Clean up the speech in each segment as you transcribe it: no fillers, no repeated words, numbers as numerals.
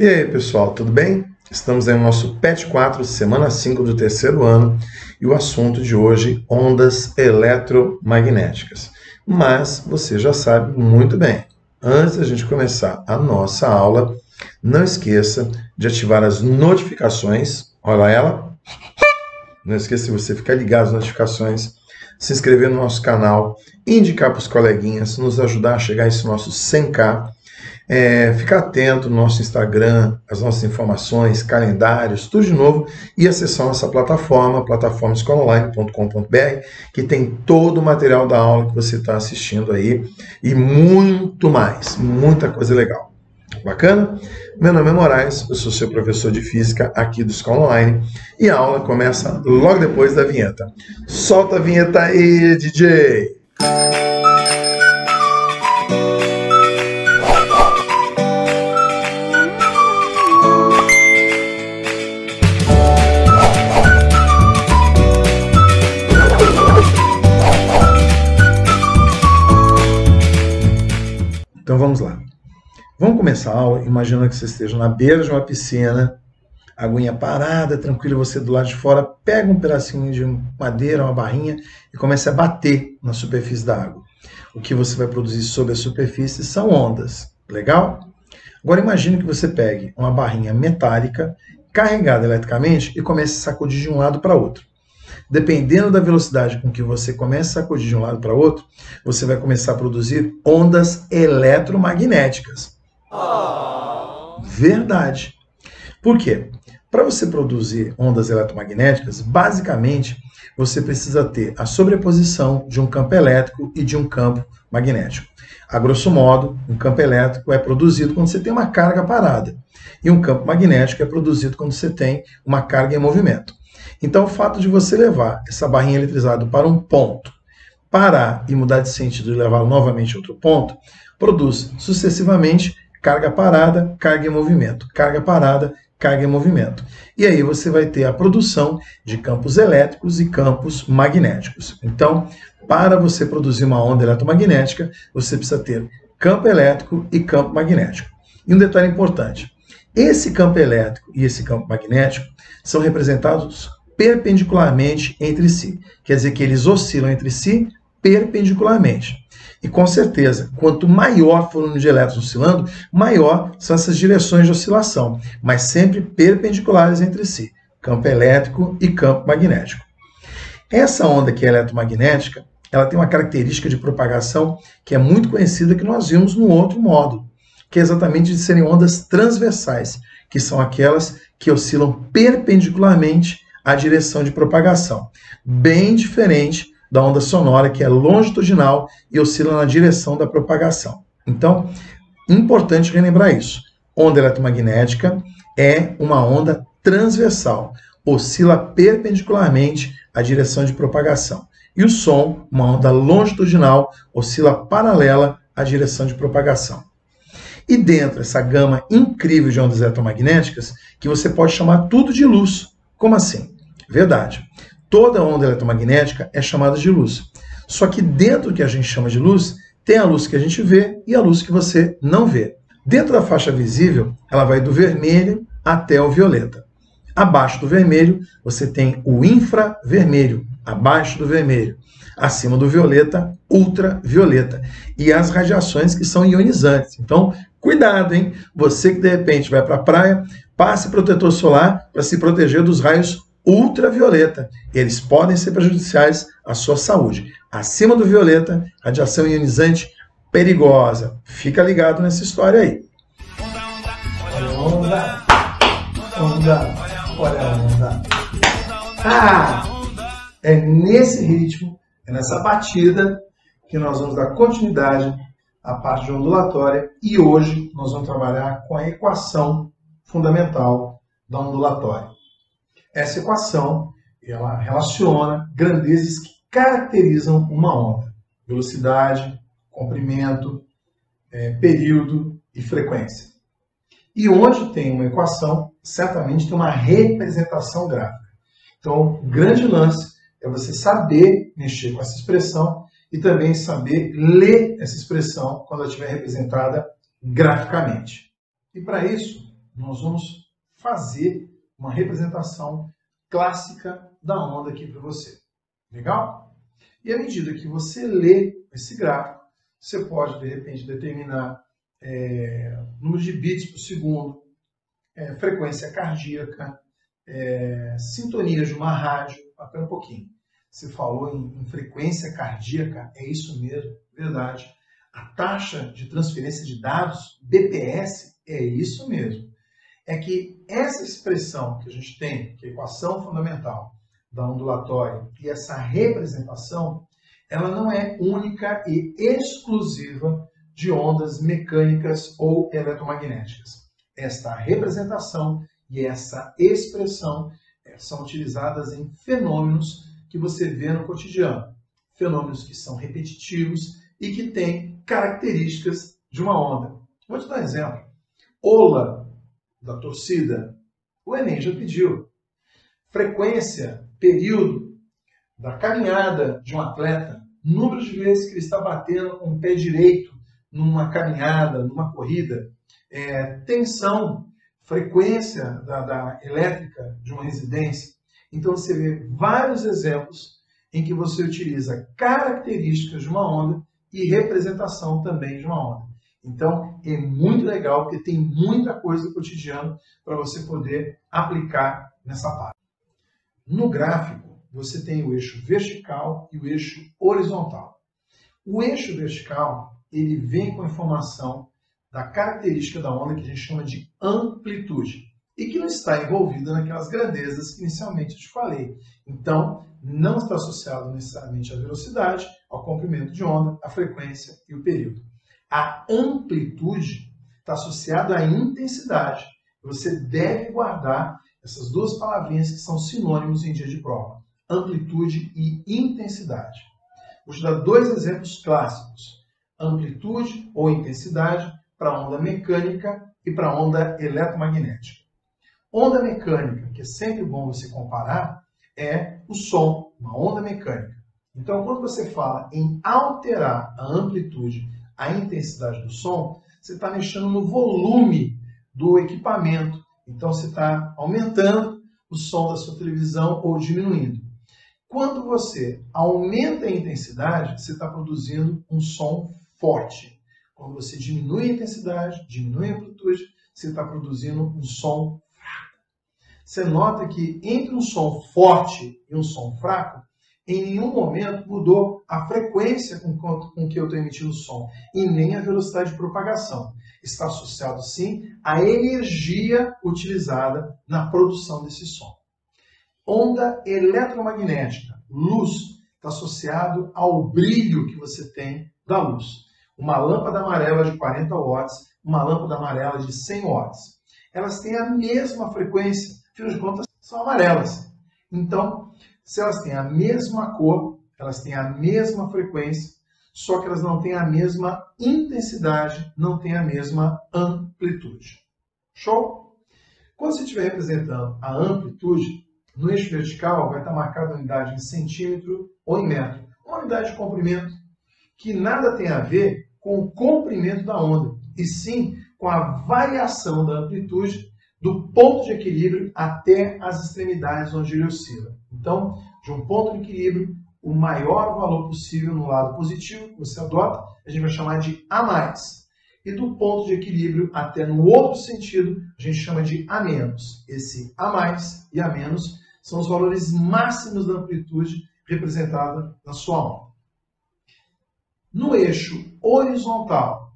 E aí, pessoal, tudo bem? Estamos aí no nosso PET 4, semana 5 do terceiro ano, e o assunto de hoje, ondas eletromagnéticas. Mas você já sabe muito bem, antes da gente começar a nossa aula, não esqueça de ativar as notificações, olha ela, não esqueça de você ficar ligado às notificações, se inscrever no nosso canal, indicar para os coleguinhas, nos ajudar a chegar a esse nosso 100k, ficar atento no nosso Instagram, as nossas informações, calendários, tudo de novo, e acessar nossa plataforma, plataformaescolaonline.com.br, que tem todo o material da aula que você está assistindo aí, e muito mais, muita coisa legal. Bacana? Meu nome é Moraes, eu sou seu professor de Física aqui do Escola Online, e a aula começa logo depois da vinheta. Solta a vinheta aí, DJ! Então vamos lá. Vamos começar a aula imaginando que você esteja na beira de uma piscina, a aguinha parada, tranquilo, você do lado de fora, pega um pedacinho de madeira, uma barrinha e comece a bater na superfície da água. O que você vai produzir sobre a superfície são ondas, legal? Agora imagine que você pegue uma barrinha metálica, carregada eletricamente e comece a sacudir de um lado para outro. Dependendo da velocidade com que você começa a sacudir de um lado para outro, você vai começar a produzir ondas eletromagnéticas. Verdade. Por quê? Para você produzir ondas eletromagnéticas, basicamente, você precisa ter a sobreposição de um campo elétrico e de um campo magnético. A grosso modo, um campo elétrico é produzido quando você tem uma carga parada, e um campo magnético é produzido quando você tem uma carga em movimento. Então, o fato de você levar essa barrinha eletrizada para um ponto, parar e mudar de sentido e levar novamente a outro ponto, produz sucessivamente carga parada, carga em movimento, carga parada, carga em movimento. E aí você vai ter a produção de campos elétricos e campos magnéticos. Então, para você produzir uma onda eletromagnética, você precisa ter campo elétrico e campo magnético. E um detalhe importante, esse campo elétrico e esse campo magnético são representados perpendicularmente entre si. Quer dizer que eles oscilam entre si perpendicularmente. E com certeza, quanto maior for o número de elétrons oscilando, maior são essas direções de oscilação, mas sempre perpendiculares entre si, campo elétrico e campo magnético. Essa onda que é eletromagnética, ela tem uma característica de propagação que é muito conhecida, que nós vimos no outro módulo, que é exatamente de serem ondas transversais, que são aquelas que oscilam perpendicularmente à direção de propagação, bem diferente da onda sonora, que é longitudinal e oscila na direção da propagação. Então, importante relembrar isso. Onda eletromagnética é uma onda transversal, oscila perpendicularmente à direção de propagação. E o som, uma onda longitudinal, oscila paralela à direção de propagação. E dentro dessa gama incrível de ondas eletromagnéticas, que você pode chamar tudo de luz. Como assim? Verdade. Toda onda eletromagnética é chamada de luz. Só que dentro do que a gente chama de luz, tem a luz que a gente vê e a luz que você não vê. Dentro da faixa visível, ela vai do vermelho até o violeta. Abaixo do vermelho, você tem o infravermelho. Abaixo do vermelho. Acima do violeta, ultravioleta. E as radiações que são ionizantes. Então, cuidado, hein? Você que de repente vai para a praia, passe protetor solar para se proteger dos raios ultravioleta. Eles podem ser prejudiciais à sua saúde. Acima do violeta, radiação ionizante perigosa. Fica ligado nessa história aí. Onda, onda, olha a onda. É nesse ritmo, é nessa batida que nós vamos dar continuidade à parte de ondulatória, e hoje nós vamos trabalhar com a equação fundamental da ondulatória. Essa equação, ela relaciona grandezas que caracterizam uma onda: velocidade, comprimento, período e frequência. E onde tem uma equação, certamente tem uma representação gráfica. Então, o grande lance é você saber mexer com essa expressão e também saber ler essa expressão quando ela estiver representada graficamente. E para isso, nós vamos fazer uma representação clássica da onda aqui para você. Legal? E à medida que você lê esse gráfico, você pode, de repente, determinar número de bits por segundo, frequência cardíaca, sintonia de uma rádio. Espera um pouquinho. Você falou em frequência cardíaca, é isso mesmo, verdade. A taxa de transferência de dados, BPS, é isso mesmo. É que essa expressão que a gente tem, que é a equação fundamental da ondulatória, e essa representação, ela não é única e exclusiva de ondas mecânicas ou eletromagnéticas. Esta representação e essa expressão são utilizadas em fenômenos que você vê no cotidiano. Fenômenos que são repetitivos e que têm características de uma onda. Vou te dar um exemplo. Ola da torcida, o Enem já pediu. Frequência, período da caminhada de um atleta, número de vezes que ele está batendo com o pé direito numa caminhada, numa corrida, tensão, frequência da elétrica de uma residência. Então você vê vários exemplos em que você utiliza características de uma onda e representação também de uma onda. Então é muito legal porque tem muita coisa do cotidiano para você poder aplicar nessa parte. No gráfico, você tem o eixo vertical e o eixo horizontal. O eixo vertical, ele vem com a informação da característica da onda que a gente chama de amplitude e que não está envolvida naquelas grandezas que inicialmente eu te falei. Então, não está associado necessariamente à velocidade, ao comprimento de onda, à frequência e o período. A amplitude está associada à intensidade. Você deve guardar essas duas palavrinhas que são sinônimos em dia de prova. Amplitude e intensidade. Vou te dar dois exemplos clássicos. Amplitude ou intensidade para onda mecânica e para onda eletromagnética. Onda mecânica, que é sempre bom você comparar, é o som, uma onda mecânica. Então, quando você fala em alterar a amplitude, a intensidade do som, você está mexendo no volume do equipamento. Então, você está aumentando o som da sua televisão ou diminuindo. Quando você aumenta a intensidade, você está produzindo um som forte. Quando você diminui a intensidade, diminui a amplitude, você está produzindo um som fraco. Você nota que entre um som forte e um som fraco, em nenhum momento mudou a frequência com que eu estou emitindo o som e nem a velocidade de propagação. Está associado, sim, à energia utilizada na produção desse som. Onda eletromagnética, luz, está associado ao brilho que você tem da luz. Uma lâmpada amarela de 40 watts, uma lâmpada amarela de 100 watts. Elas têm a mesma frequência, afinal de contas, são amarelas. Então, se elas têm a mesma cor, elas têm a mesma frequência, só que elas não têm a mesma intensidade, não têm a mesma amplitude. Show? Quando você estiver representando a amplitude, no eixo vertical vai estar marcada a unidade em centímetro ou em metro. Uma unidade de comprimento que nada tem a ver com o comprimento da onda, e sim com a variação da amplitude do ponto de equilíbrio até as extremidades onde ele oscila. Então, de um ponto de equilíbrio, o maior valor possível no lado positivo que você adota, a gente vai chamar de A+. E do ponto de equilíbrio até no outro sentido, a gente chama de A-. Esse A+ e A- são os valores máximos da amplitude representada na sua onda. No eixo horizontal,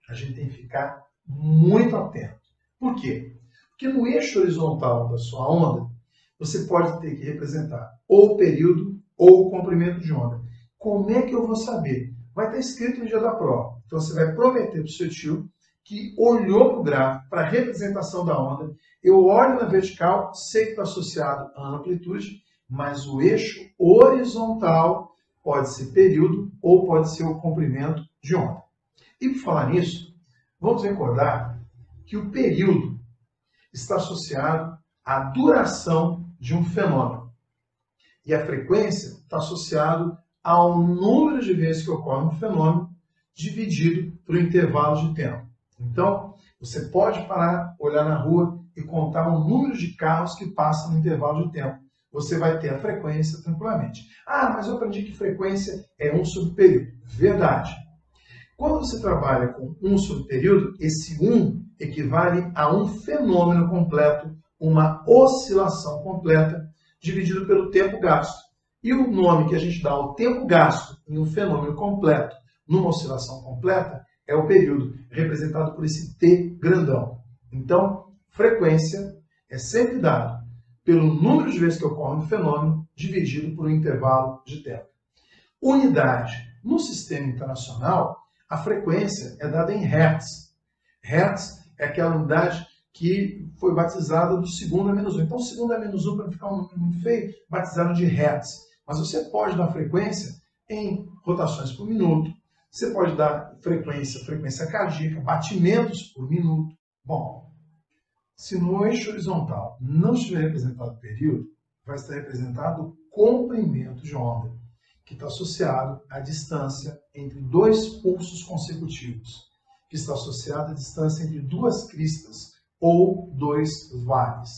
a gente tem que ficar muito atento. Por quê? Porque no eixo horizontal da sua onda, você pode ter que representar ou o período ou o comprimento de onda. Como é que eu vou saber? Vai estar escrito no dia da prova. Então você vai prometer para o seu tio que olhou para o gráfico, para a representação da onda. Eu olho na vertical, sei que está associado à amplitude, mas o eixo horizontal pode ser período ou pode ser o comprimento de onda. E por falar nisso, vamos recordar que o período está associado à duração de um fenômeno. E a frequência está associado ao número de vezes que ocorre um fenômeno dividido pelo intervalo de tempo. Então, Você pode parar, olhar na rua e contar o número de carros que passam no intervalo de tempo. Você vai ter a frequência tranquilamente. Ah, mas eu aprendi que frequência é 1 sobre período. Verdade. Quando você trabalha com 1 sobre período, esse 1 equivale a um fenômeno completo, uma oscilação completa, dividido pelo tempo gasto. E o nome que a gente dá ao tempo gasto em um fenômeno completo, numa oscilação completa, é o período, representado por esse T grandão. Então, frequência é sempre dado pelo número de vezes que ocorre um fenômeno, dividido por um intervalo de tempo. Unidade. No sistema internacional, a frequência é dada em Hertz. Hertz é aquela unidade que foi batizada do segundo a menos 1. Então, segundo a menos 1, para não ficar um número muito feio, batizaram de Hertz. Mas você pode dar frequência em rotações por minuto. Você pode dar frequência cardíaca, batimentos por minuto. Bom, se no eixo horizontal não estiver representado o período, vai estar representado o comprimento de onda, que está associado à distância entre dois pulsos consecutivos, que está associado à distância entre duas cristas ou dois vales.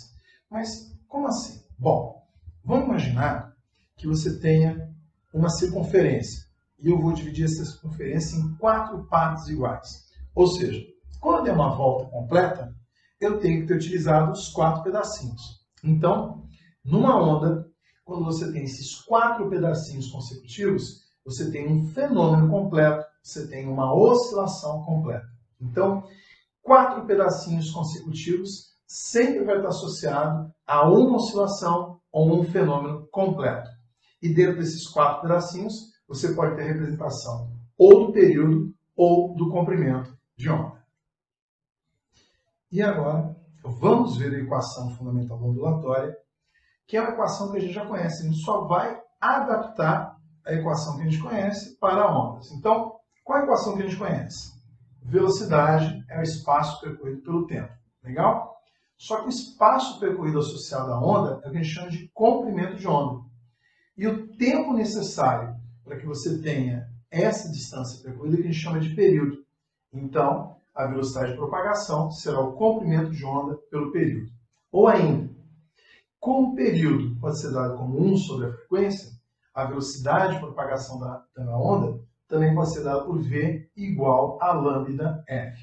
Mas como assim? Bom, vamos imaginar que você tenha uma circunferência e eu vou dividir essa circunferência em 4 partes iguais. Ou seja, quando eu der uma volta completa, eu tenho que ter utilizado os 4 pedacinhos. Então, numa onda, quando você tem esses 4 pedacinhos consecutivos, você tem um fenômeno completo, você tem uma oscilação completa. Então, 4 pedacinhos consecutivos sempre vai estar associado a uma oscilação ou um fenômeno completo. E dentro desses 4 pedacinhos, você pode ter a representação ou do período ou do comprimento de onda. E agora, vamos ver a equação fundamental ondulatória, que é uma equação que a gente já conhece. A gente só vai adaptar a equação que a gente conhece para ondas. Então, qual é a equação que a gente conhece? Velocidade é o espaço percorrido pelo tempo. Legal? Só que o espaço percorrido associado à onda é o que a gente chama de comprimento de onda. E o tempo necessário para que você tenha essa distância percorrida é o que a gente chama de período. Então, a velocidade de propagação será o comprimento de onda pelo período. Ou ainda, como o período pode ser dado como 1 sobre a frequência, a velocidade de propagação da onda também pode ser dada por V igual a lambda F.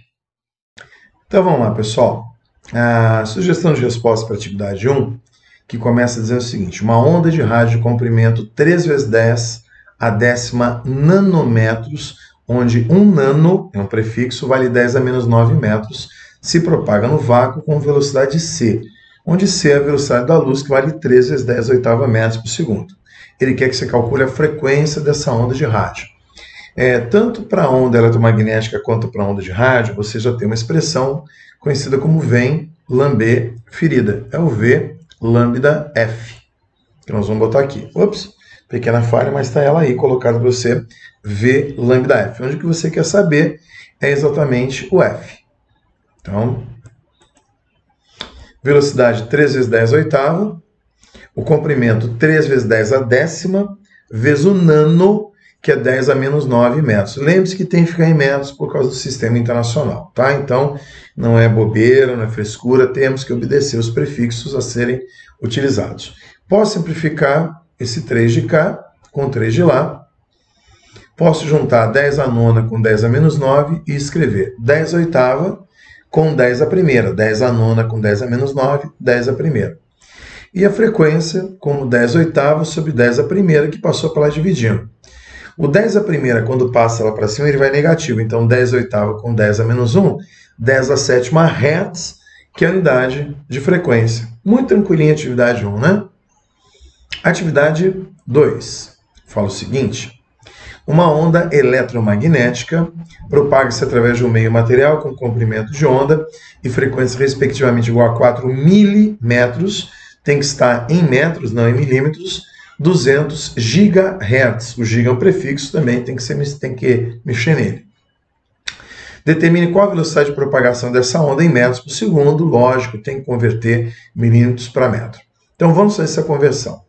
Então vamos lá, pessoal. A sugestão de resposta para a atividade 1, que começa dizendo o seguinte: uma onda de rádio de comprimento 3 × 10 a décima nanômetros, onde 1 nano é um prefixo, vale 10 a menos 9 metros, se propaga no vácuo com velocidade c, onde c é a velocidade da luz, que vale 3 × 10 a oitava metros por segundo. Ele quer que você calcule a frequência dessa onda de rádio. Tanto para a onda eletromagnética quanto para a onda de rádio, você já tem uma expressão conhecida como vem lambda ferida. É o V lambda F, que nós vamos botar aqui. Ops, pequena falha, mas está ela aí colocada para você, V lambda F. Onde que você quer saber é exatamente o F. Então, velocidade 3 × 10 a oitava, o comprimento 3 × 10 a décima, vezes o nano, que é 10 a menos 9 metros. Lembre-se que tem que ficar em metros por causa do sistema internacional, tá? Então, não é bobeira, não é frescura, temos que obedecer os prefixos a serem utilizados. Posso simplificar esse 3 de cá com 3 de lá. Posso juntar 10 a nona com 10 a menos 9 e escrever 10 a oitava com 10 a primeira, 10 a nona com 10 a menos 9, 10 a primeira. E a frequência como 10 a oitava sobre 10 a primeira, que passou para lá dividindo. O 10 a primeira, quando passa lá para cima, ele vai negativo. Então, 10 a oitava com 10 a menos 1, 10 a sétima Hertz, que é a unidade de frequência. Muito tranquilinha a atividade 1, né? Atividade 2. Fala o seguinte: uma onda eletromagnética propaga-se através de um meio material com comprimento de onda e frequência respectivamente igual a 4 milímetros, tem que estar em metros, não em milímetros, 200 GHz. O giga é um prefixo, também tem que mexer nele. Determine qual a velocidade de propagação dessa onda em metros por segundo. Lógico, tem que converter milímetros para metro. Então vamos fazer essa conversão.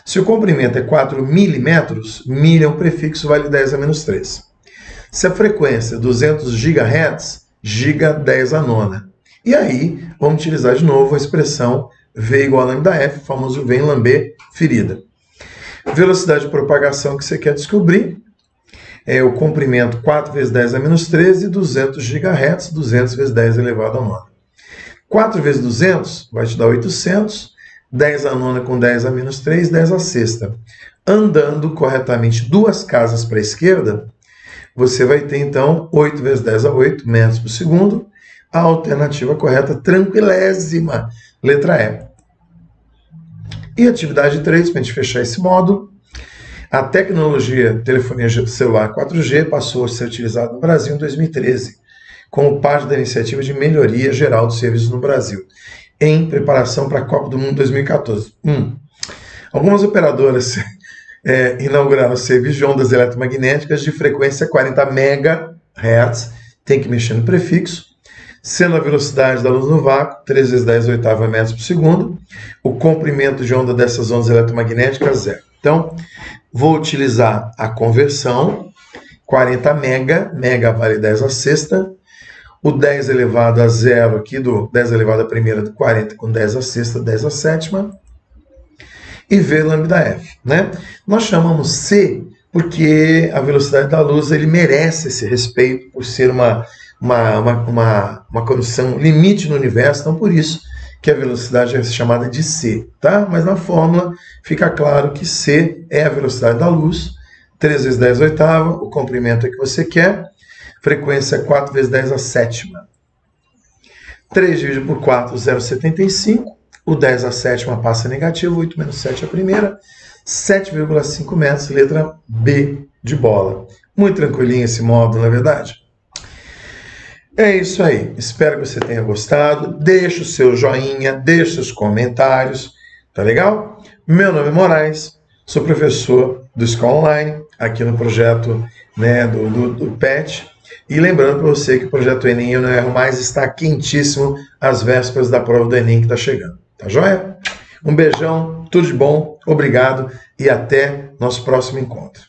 Se o comprimento é 4 milímetros, milha é um prefixo, vale 10 a menos 3. Se a frequência é 200 GHz, giga 10 a nona. E aí, vamos utilizar de novo a expressão V igual a lambda F, o famoso V em lamber ferida. Velocidade de propagação que você quer descobrir é o comprimento 4 vezes 10 a menos 13, 200 GHz, 200 vezes 10 elevado a nona. 4 vezes 200 vai te dar 800, 10 a nona com 10 a menos 3, 10 a sexta. Andando corretamente 2 casas para a esquerda, você vai ter então 8 vezes 10 a 8 metros por segundo. A alternativa correta, tranquilésima, letra E. E atividade 3, para a gente fechar esse módulo. A tecnologia telefonia celular 4G passou a ser utilizada no Brasil em 2013, como parte da iniciativa de melhoria geral dos serviços no Brasil, em preparação para a Copa do Mundo 2014. Algumas operadoras inauguraram serviços de ondas eletromagnéticas de frequência 40 MHz, tem que mexer no prefixo, sendo a velocidade da luz no vácuo 3 vezes 10 oitava metros por segundo, o comprimento de onda dessas ondas eletromagnéticas 0. Então, vou utilizar a conversão, 40 mega vale 10 a sexta, o 10 elevado a 0 aqui, do 10 elevado a primeira do 40 com 10 a sexta, 10 a sétima, e V lambda F, né? Nós chamamos C porque a velocidade da luz ele merece esse respeito por ser uma condição limite no universo, então por isso que a velocidade é chamada de C, tá? Mas na fórmula fica claro que C é a velocidade da luz, 3 vezes 10 oitava, o comprimento é que você quer, frequência 4 vezes 10 a sétima. 3 dividido por 4, 0,75. O 10 a sétima passa negativo, 8 menos 7 a primeira. 7,5 metros, letra B de bola. Muito tranquilinho esse módulo, não é verdade? É isso aí. Espero que você tenha gostado. Deixe o seu joinha, deixe seus comentários. Tá legal? Meu nome é Moraes, sou professor do Escola Online, aqui no projeto do PET. E lembrando para você que o projeto Enem Eu Não Erro Mais está quentíssimo às vésperas da prova do Enem que está chegando. Tá joia? Um beijão, tudo de bom, obrigado e até nosso próximo encontro.